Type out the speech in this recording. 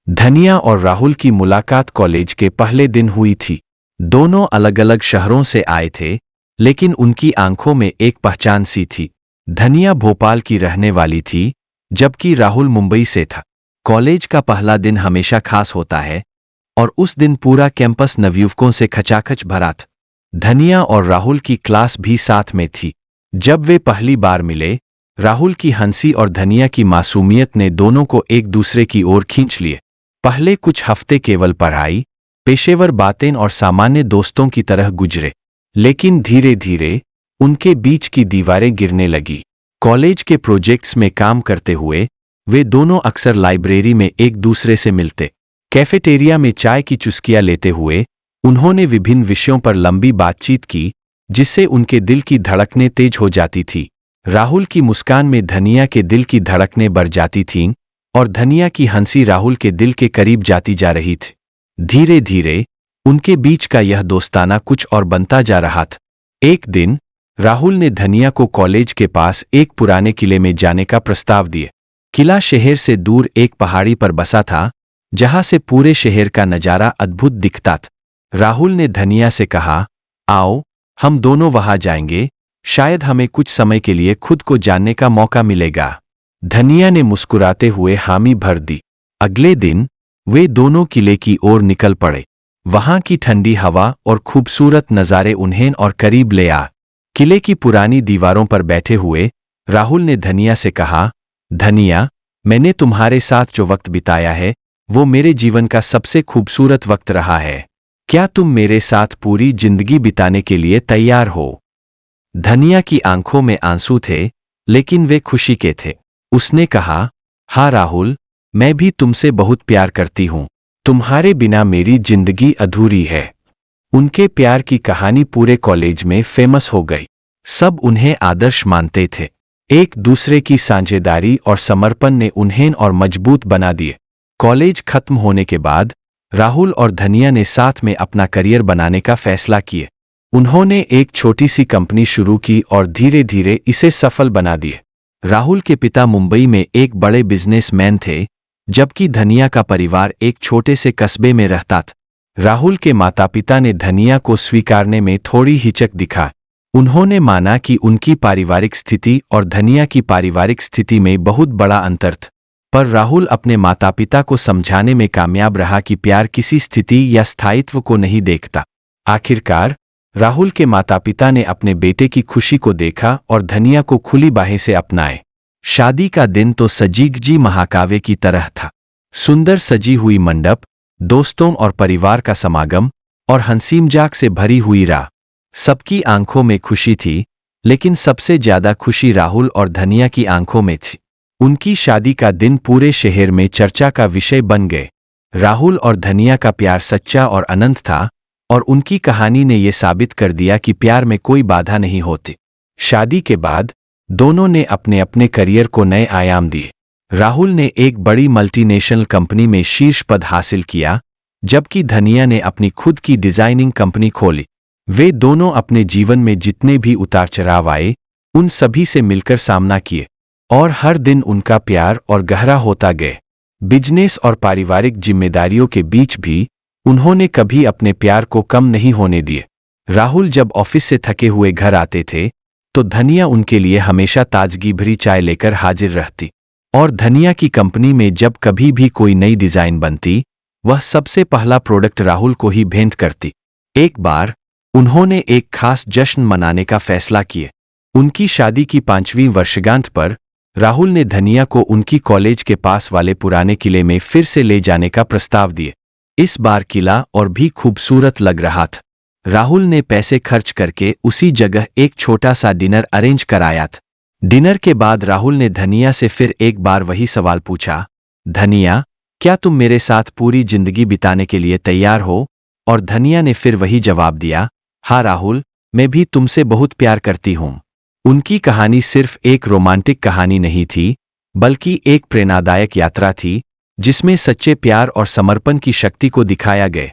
धनिया और राहुल की मुलाकात कॉलेज के पहले दिन हुई थी। दोनों अलग अलग शहरों से आए थे, लेकिन उनकी आंखों में एक पहचान सी थी। धनिया भोपाल की रहने वाली थी, जबकि राहुल मुंबई से था। कॉलेज का पहला दिन हमेशा खास होता है, और उस दिन पूरा कैंपस नवयुवकों से खचाखच भरा था। धनिया और राहुल की क्लास भी साथ में थी। जब वे पहली बार मिले, राहुल की हंसी और धनिया की मासूमियत ने दोनों को एक दूसरे की ओर खींच लिए। पहले कुछ हफ्ते केवल पढ़ाई, पेशेवर बातें और सामान्य दोस्तों की तरह गुजरे, लेकिन धीरे धीरे उनके बीच की दीवारें गिरने लगी। कॉलेज के प्रोजेक्ट्स में काम करते हुए वे दोनों अक्सर लाइब्रेरी में एक दूसरे से मिलते। कैफेटेरिया में चाय की चुस्कियां लेते हुए उन्होंने विभिन्न विषयों पर लंबी बातचीत की, जिससे उनके दिल की धड़कनें तेज हो जाती थी। राहुल की मुस्कान में धनिया के दिल की धड़कनें बढ़ जाती थीं, और धनिया की हंसी राहुल के दिल के करीब जाती जा रही थी। धीरे धीरे उनके बीच का यह दोस्ताना कुछ और बनता जा रहा था। एक दिन राहुल ने धनिया को कॉलेज के पास एक पुराने किले में जाने का प्रस्ताव दिया। किला शहर से दूर एक पहाड़ी पर बसा था, जहां से पूरे शहर का नजारा अद्भुत दिखता था। राहुल ने धनिया से कहा, आओ हम दोनों वहां जाएंगे, शायद हमें कुछ समय के लिए खुद को जानने का मौका मिलेगा। धनिया ने मुस्कुराते हुए हामी भर दी। अगले दिन वे दोनों किले की ओर निकल पड़े। वहां की ठंडी हवा और खूबसूरत नज़ारे उन्हें और करीब ले आ। किले की पुरानी दीवारों पर बैठे हुए राहुल ने धनिया से कहा, धनिया, मैंने तुम्हारे साथ जो वक्त बिताया है वो मेरे जीवन का सबसे खूबसूरत वक्त रहा है। क्या तुम मेरे साथ पूरी जिंदगी बिताने के लिए तैयार हो? धनिया की आंखों में आंसू थे, लेकिन वे खुशी के थे। उसने कहा, हाँ राहुल, मैं भी तुमसे बहुत प्यार करती हूँ। तुम्हारे बिना मेरी जिंदगी अधूरी है। उनके प्यार की कहानी पूरे कॉलेज में फेमस हो गई। सब उन्हें आदर्श मानते थे। एक दूसरे की साझेदारी और समर्पण ने उन्हें और मजबूत बना दिए। कॉलेज खत्म होने के बाद राहुल और धनिया ने साथ में अपना करियर बनाने का फैसला किया। उन्होंने एक छोटी सी कंपनी शुरू की और धीरे धीरे इसे सफल बना दिए। राहुल के पिता मुंबई में एक बड़े बिजनेसमैन थे, जबकि धनिया का परिवार एक छोटे से कस्बे में रहता था। राहुल के माता पिता ने धनिया को स्वीकारने में थोड़ी हिचक दिखा। उन्होंने माना कि उनकी पारिवारिक स्थिति और धनिया की पारिवारिक स्थिति में बहुत बड़ा अंतर था। पर राहुल अपने माता पिता को समझाने में कामयाब रहा कि प्यार किसी स्थिति या स्थायित्व को नहीं देखता। आखिरकार राहुल के माता पिता ने अपने बेटे की खुशी को देखा और धनिया को खुली बाहें से अपनाए। शादी का दिन तो सजीगजी महाकाव्य की तरह था। सुंदर सजी हुई मंडप, दोस्तों और परिवार का समागम, और हंसी मजाक से भरी हुई राह। सबकी आंखों में खुशी थी, लेकिन सबसे ज्यादा खुशी राहुल और धनिया की आंखों में थी। उनकी शादी का दिन पूरे शहर में चर्चा का विषय बन गए। राहुल और धनिया का प्यार सच्चा और अनंत था, और उनकी कहानी ने यह साबित कर दिया कि प्यार में कोई बाधा नहीं होती। शादी के बाद दोनों ने अपने अपने करियर को नए आयाम दिए। राहुल ने एक बड़ी मल्टीनेशनल कंपनी में शीर्ष पद हासिल किया, जबकि धनिया ने अपनी खुद की डिजाइनिंग कंपनी खोली। वे दोनों अपने जीवन में जितने भी उतार चढ़ाव आए, उन सभी से मिलकर सामना किए, और हर दिन उनका प्यार और गहरा होता गया। बिजनेस और पारिवारिक जिम्मेदारियों के बीच भी उन्होंने कभी अपने प्यार को कम नहीं होने दिए। राहुल जब ऑफिस से थके हुए घर आते थे, तो धनिया उनके लिए हमेशा ताजगी भरी चाय लेकर हाजिर रहती, और धनिया की कंपनी में जब कभी भी कोई नई डिजाइन बनती, वह सबसे पहला प्रोडक्ट राहुल को ही भेंट करती। एक बार उन्होंने एक खास जश्न मनाने का फैसला किया। उनकी शादी की 5वीं वर्षगांठ पर राहुल ने धनिया को उनकी कॉलेज के पास वाले पुराने किले में फिर से ले जाने का प्रस्ताव दिया। इस बार किला और भी खूबसूरत लग रहा था। राहुल ने पैसे खर्च करके उसी जगह एक छोटा सा डिनर अरेंज कराया था। डिनर के बाद राहुल ने धनिया से फिर एक बार वही सवाल पूछा, धनिया, क्या तुम मेरे साथ पूरी जिंदगी बिताने के लिए तैयार हो? और धनिया ने फिर वही जवाब दिया, हाँ राहुल, मैं भी तुमसे बहुत प्यार करती हूँ। उनकी कहानी सिर्फ एक रोमांटिक कहानी नहीं थी, बल्कि एक प्रेरणादायक यात्रा थी, जिसमें सच्चे प्यार और समर्पण की शक्ति को दिखाया गया।